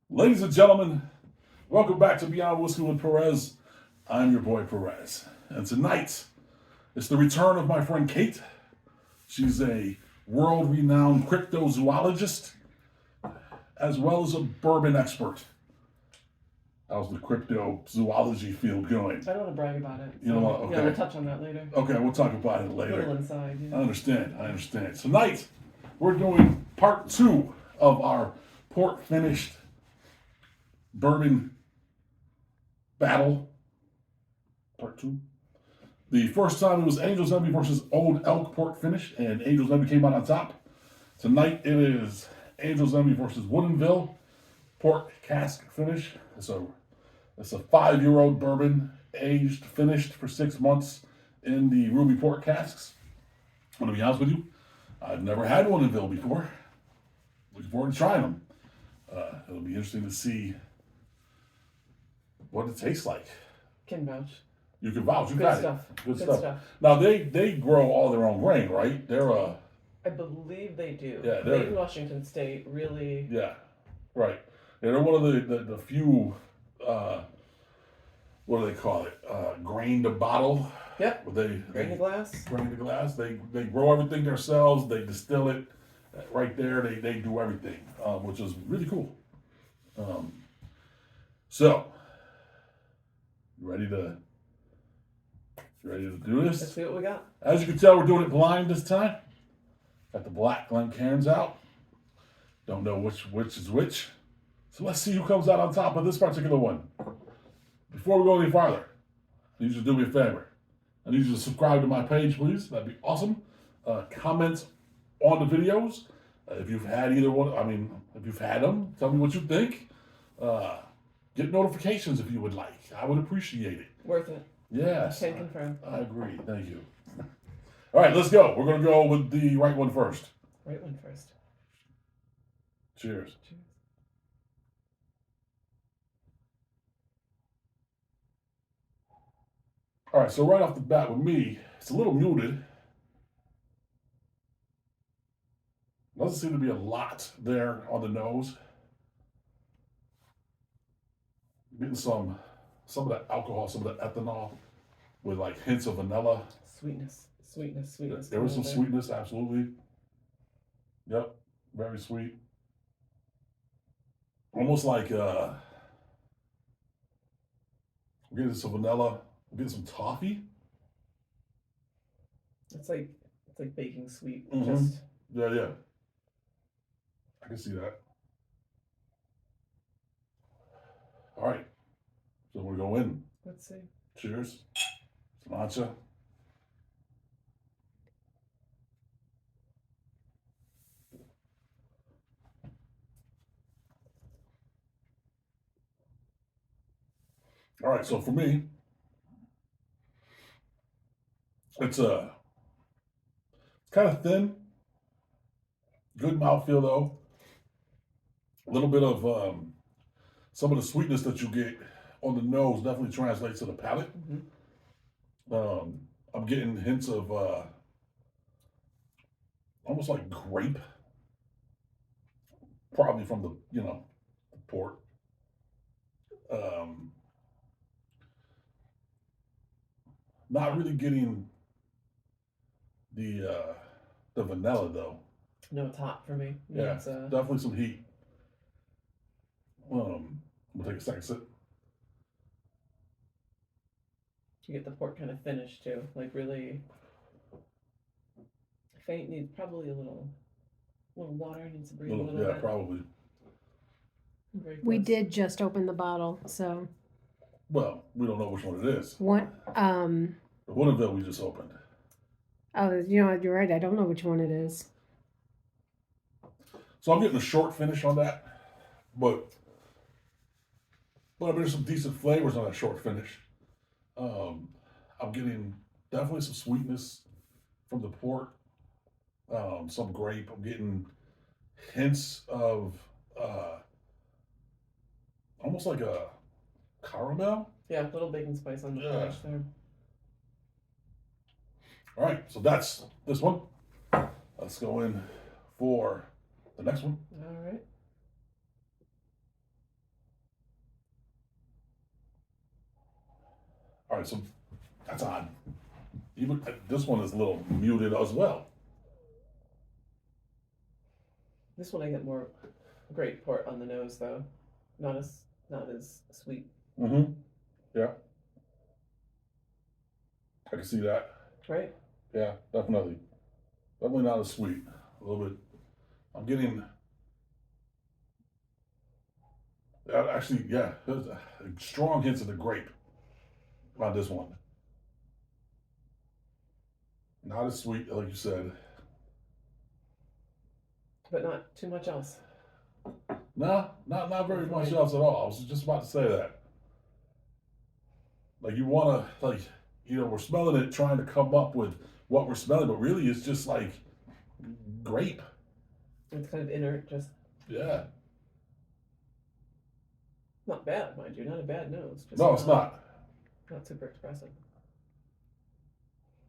Ladies and gentlemen, welcome back to Beyond Whiskey with Perez. I'm your boy Perez. And tonight, it's the return of my friend Kate. She's a world-renowned cryptozoologist, as well as a bourbon expert. How's the cryptozoology field going? I don't want to brag about it. You know what? Yeah, Okay. we'll touch on that later. Okay, we'll talk about it A later. little inside, I understand. Tonight, we're doing part 2 of our port finished bourbon battle. Part 2. The first time it was Angel's Envy versus Old Elk port finish, and Angel's Envy came out on top. Tonight it is Angel's Envy versus Woodenville Port Cask Finish. It's a 5-year-old bourbon, aged, finished for 6 months in the ruby port casks. I'm gonna be honest with you, I've never had Woodenville before. Looking forward to trying them. It'll be interesting to see what it tastes like. Can vouch. You can vouch. You Good got stuff. it. Good stuff. Now they grow all their own grain, right? They're I believe they do. Yeah, Made in Washington State, really. yeah, right. Yeah, they're one of the few what do they call it? Grain to bottle. Yep. Grain to glass. Grain to glass. They grow everything themselves. They distill it right there. They do everything, which is really cool. So, you ready to do Let's this? see what we got. As you can tell, we're doing it blind this time. Got the black Glencairns out. Don't know which is which. So let's see who comes out on top of this particular one. Before we go any farther, I need you to do me a favor. I need you to subscribe to my page, please. That'd be awesome. Comment on the videos. If you've had either one, if you've had them, tell me what you think. Get notifications if you would like. I would appreciate it. Worth it. Yes. Can confirm. I agree. Thank you. All right, let's go. We're going to go with the right one first. Right one first. Cheers. Cheers. All right, so right off the bat with me, it's a little muted. Doesn't seem to be a lot there on the nose. Getting some of that alcohol, some of that ethanol with like hints of vanilla. Sweetness. There was some sweetness, absolutely. Yep, very sweet. Almost like we're getting some vanilla. We're getting some toffee. It's like baking sweet. Mhm. Just Yeah. I can see that. All right, so we're going to go in. let's see. Cheers. Matcha. All right, so for me, it's kind of thin. Good mouthfeel though. A little bit of some of the sweetness that you get on the nose definitely translates to the palate. Mm-hmm. I'm getting hints of almost like grape, probably from the port. Not really getting the vanilla though. No, it's hot for me. Yeah, It's, definitely some heat. I'm gonna take a second sip. you get the port kind of finish too. Like really faint. Needs probably a little water. Needs to breathe a little bit. Probably. Very We close. did just open the bottle, so Well, we don't know which one it is. what? The Woodenville we just opened. Oh, you're right. I don't know which one it is. So I'm getting a short finish on that, but there's some decent flavors on that short finish. I'm getting definitely some sweetness from the port, some grape. I'm getting hints of almost like a caramel. Yeah, a little baking spice on the finish there. All right, so that's this one. Let's go in for the next one. All right. All right, so that's odd. Even this one is a little muted as well. This one I get more great port on the nose though. Not as sweet. Mm-hmm. Yeah. I can see that. Right? Yeah, definitely. Definitely not as sweet. A little bit. I'm getting. Actually, yeah, there's strong hints of the grape on this one. Not as sweet, like you said. But not too much else. Nah, not very much else at all. I was just about to say that. Like you wanna we're smelling it, trying to come up with what we're smelling, but really it's just like grape. It's kind of inert, just Yeah. not bad, mind you. Not a bad nose. Just No, it's not. Not super expressive.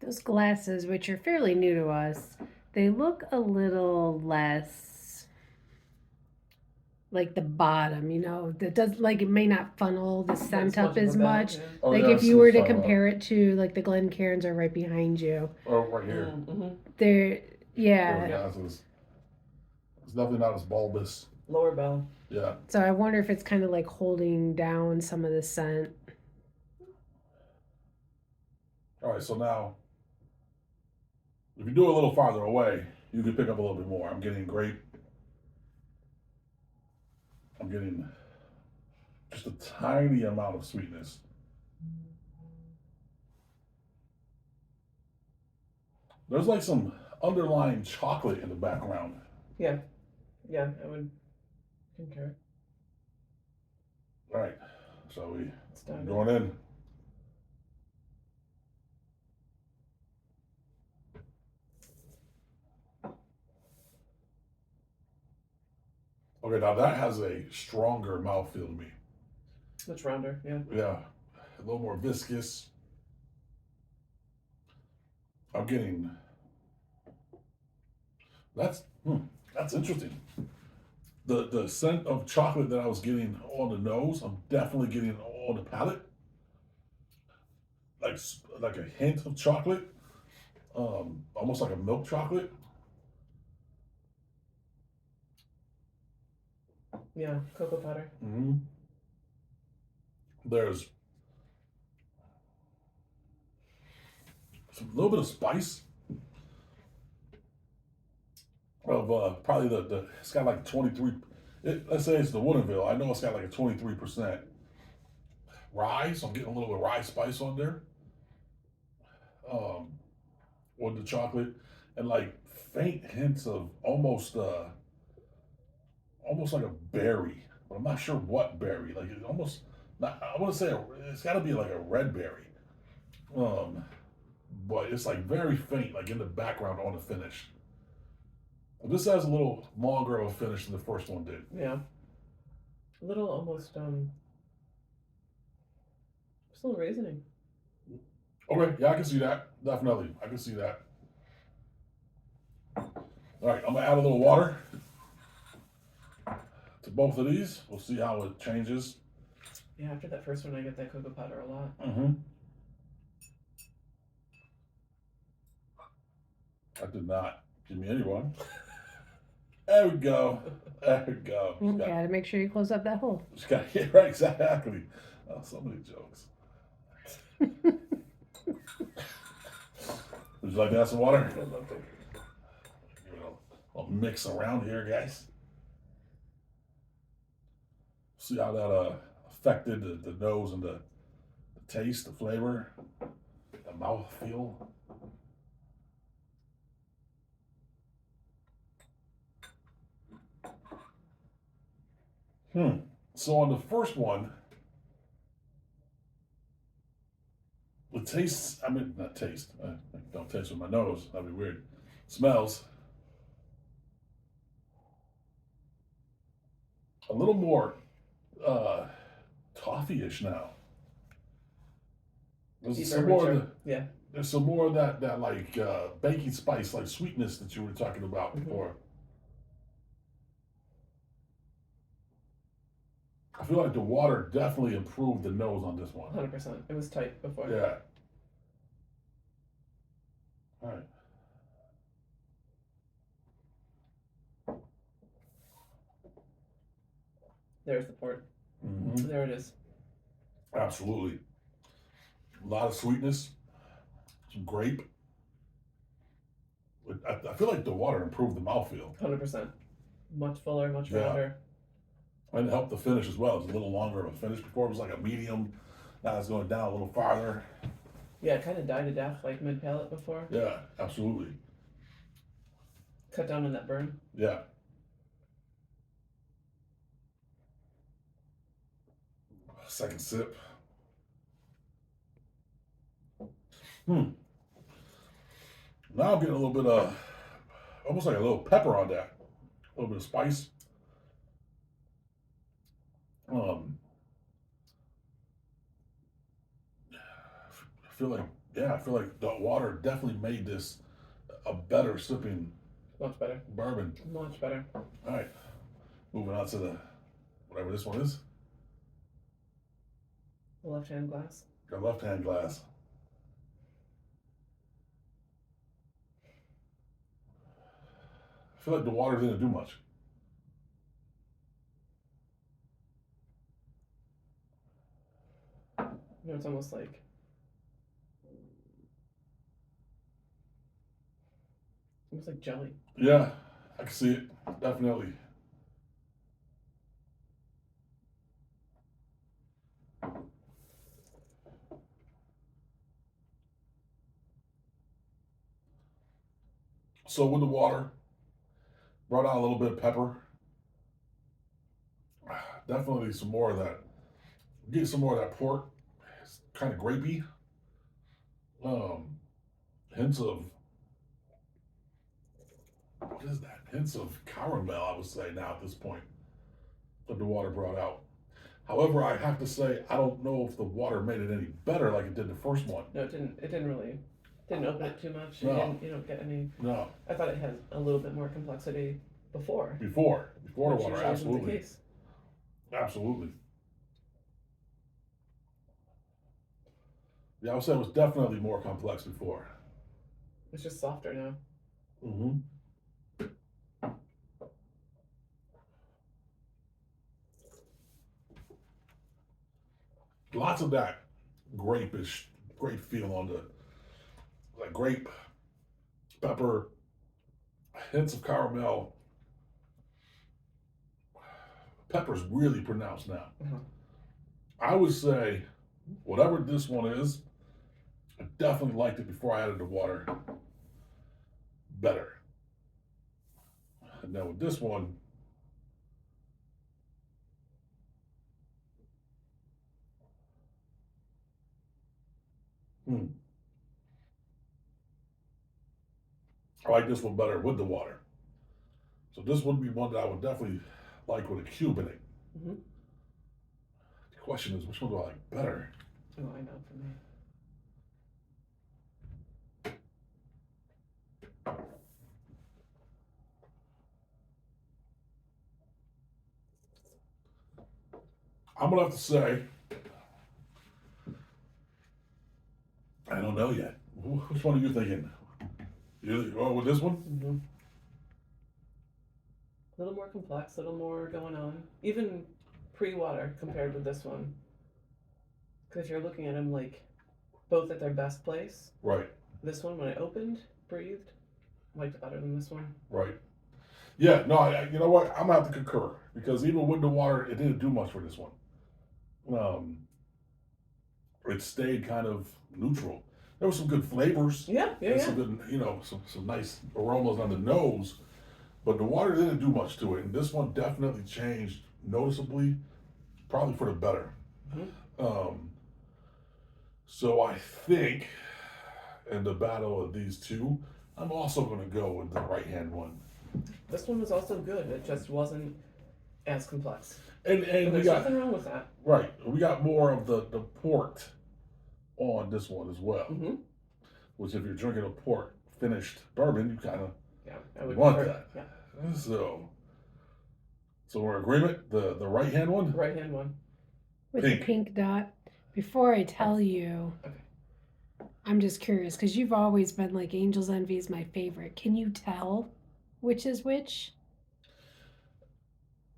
Those glasses, which are fairly new to us, they look a little less like the bottom, that does like it may not funnel the scent up as much. Yeah. Oh, Like yeah, if I see you what were you're to talking compare it to like the Glencairns are right behind you. about. Oh, right here. Mm-hmm. They're Yeah. yeah. It's definitely not as bulbous. Lower bell. Yeah. So I wonder if it's kind of like holding down some of the scent. All right, so now, if you do it a little farther away, you can pick up a little bit more. I'm getting grape. I'm getting just a tiny amount of sweetness. There's like some underlying chocolate in the background. Yeah. Yeah, I would concur. All right, so we Let's dive in. going in. Okay, now that has a stronger mouthfeel to me. Much rounder, yeah. Yeah, a little more viscous. I'm getting. That's interesting. The scent of chocolate that I was getting on the nose, I'm definitely getting on the palate. Like a hint of chocolate, almost like a milk chocolate. Yeah, cocoa powder. Mm-hmm. There's a little bit of spice of probably the it's got like 23. Let's say it's the Woodenville. I know it's got like a 23% rye, so I'm getting a little bit of rye spice on there. With the chocolate and like faint hints of almost like a berry, but I'm not sure what berry. Like it almost not. I want to say it's got to be like a red berry. But it's like very faint, like in the background on the finish. This has a little longer of a finish than the first one did. Yeah. A little almost just a little raisin-y. Okay, yeah, I can see that. Definitely, I can see that. All right, I'm gonna add a little water to both of these. We'll see how it changes. Yeah, after that first one I get that cocoa powder a lot. Mm-hmm. I did not give me anyone. There we go. There we go. Gotta make sure you close up that hole. Just got yeah, right, exactly. Oh, so many jokes. Would you like to add some water? I'd love to. Give it a mix around here, guys. See how that affected the nose and the taste, the flavor, the mouth feel. So on the first one, the taste, I mean, not taste, I don't taste with my nose, that'd be weird. Smells a little more toffee-ish now. There's Deeper, some more of richer. the, Yeah. there's some more of that like baking spice, like sweetness that you were talking about before. I feel feel like the water definitely improved the nose on this one. 100%. It was tight before. Yeah. All right. There's the port. Mm-hmm. There it is. Absolutely. A lot of sweetness, some grape. I feel like the water improved the mouthfeel. 100%. Much fuller, much Yeah. rounder. And it helped the finish as well. It's a little longer of a finish. Before it was like a medium. Now it's going down a little farther. Yeah, it kind of died to death like mid palate before. Yeah, absolutely. Cut down on that burn. Yeah. Second sip. Now I'm getting a little bit of, almost like a little pepper on that. A little bit of spice. I feel like the water definitely made this a better sipping Much better. bourbon. Much better. All right, moving on to the whatever this one is. The left hand glass. The left-hand glass. I feel like the water didn't do much. You know, it's almost like jelly. Yeah, I can see it. Definitely. So with the water, brought out a little bit of pepper. Definitely some more of that. Get some more of that port. It's kind of grapey. Hints of what is that? Hints of caramel, I would say now at this point that the water brought out. However, I have to say I don't know if the water made it any better like it did the first one. No, it didn't. It didn't really. Didn't open it too much. No. You don't get any. No, I thought it had a little bit more complexity before. before the which water, usually isn't the absolutely, case. absolutely. Yeah, I would say it was definitely more complex before. It's just softer now. Mm-hmm. Lots of that grape feel on the like grape, pepper, hints of caramel. Pepper's really pronounced now. Uh-huh. I would say, whatever this one is, I definitely liked it before I added the water better. And now with this one, I like this one better with the water. So this would be one that I would definitely like with a cube in it. Mm-hmm. The question is, which one do I like better? Oh, I know for me. I'm gonna have to say, I don't know yet. Which one are you thinking? You going with this one? Mm-hmm. A little more complex, a little more going on. Even pre-water compared with this one. Because you're looking at them like both at their best place. Right, This one, when I opened, breathed, liked it better than this one. right. Yeah, no, you know what? I'm gonna have to concur because even with the water, it didn't do much for this one. It stayed kind of neutral. There were some good flavors. Yeah, And some good, some nice aromas on the nose, but the water didn't do much to it. And this one definitely changed noticeably, probably for the better. Mm-hmm. So I think in the battle of these two, I'm also going to go with the right hand one. This one was also good. It just wasn't as complex. And But we there's got nothing wrong with that. right. We got more of the port on this one as well. Mm-hmm. Which, if you're drinking a port finished bourbon, you kind of Yeah, I would want prefer- that. Yeah, So we're in agreement. The right hand one. right hand one. with Pink. the pink dot. Before I tell you, I'm just curious because you've always been like Angel's Envy is my favorite. Can you tell which is which?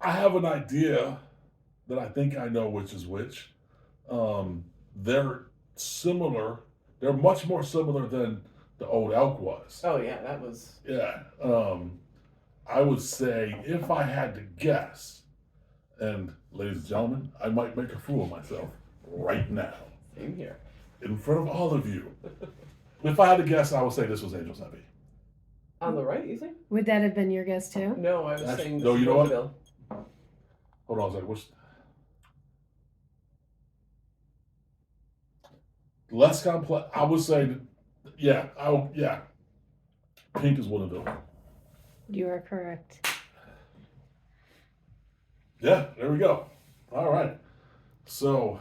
I have an idea that I think I know which is which. They're similar. They're much more similar than the Old Elk was. Oh yeah, that was Yeah. I would say if I had to guess, and ladies and gentlemen, I might make a fool of myself right now same here. in front of all of you. If I had to guess, I would say this was Angel's Envy. On the right, you think? Would that have been your guess too? No, I was That's- saying no, you know what? Woodenville. Hold on a second. What's less complex? I would say, yeah. Yeah. Pink is Woodenville. You are correct. Yeah, there we go. All right. So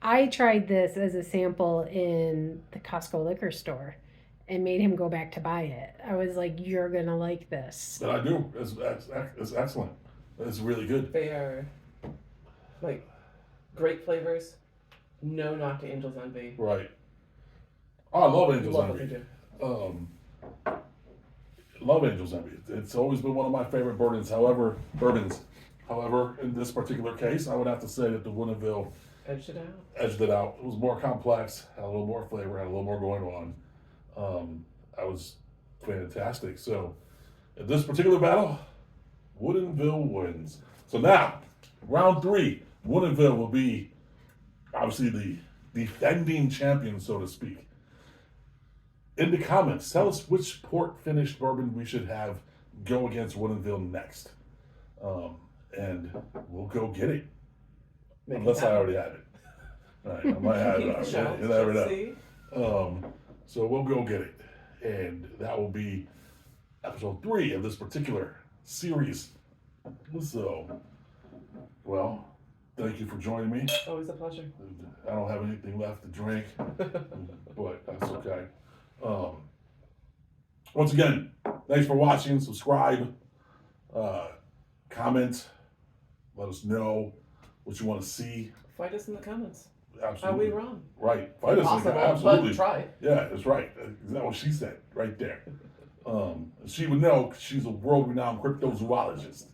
I tried this as a sample in the Costco liquor store and made him go back to buy it. I was like, you're going to like this. that I do. It's excellent. It's really good. They are like great flavors. No knock to Angel's Envy. Right. Oh, I love Angel's Love what they Envy. do. Love Angel's Envy. It's always been one of my favorite bourbons. However, in this particular case, I would have to say that the Woodenville Edged it out. edged it out. It was more complex, had a little more flavor, had a little more going on. I was fantastic. So, in this particular battle, Woodenville wins. So now, round 3, Woodenville will be obviously the defending champion, so to speak. In the comments, tell us which port finished bourbon we should have go against Woodenville next. And we'll go get it. Make it Unless I happen. already have it. All right, I might have it. Shall- You never shall know. see. So we'll go get it. And that will be episode 3 of this particular series. So, well, thank you for joining me. Always a pleasure. I don't have anything left to drink, but that's okay. Once again, thanks for watching. Subscribe, comment, let us know what you want to see. Fight us in the comments. Absolutely. Are we wrong? Right. Fight us. Possible, Absolutely. but try. Yeah, that's right. That's what she said right there. She would know 'cause she's a world-renowned cryptozoologist.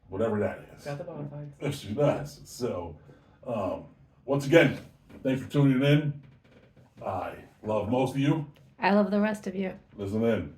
Whatever that is. Got the bona fides. Yes, she does. So, once again, thanks for tuning in. I love most of you. I love the rest of you. Listen in.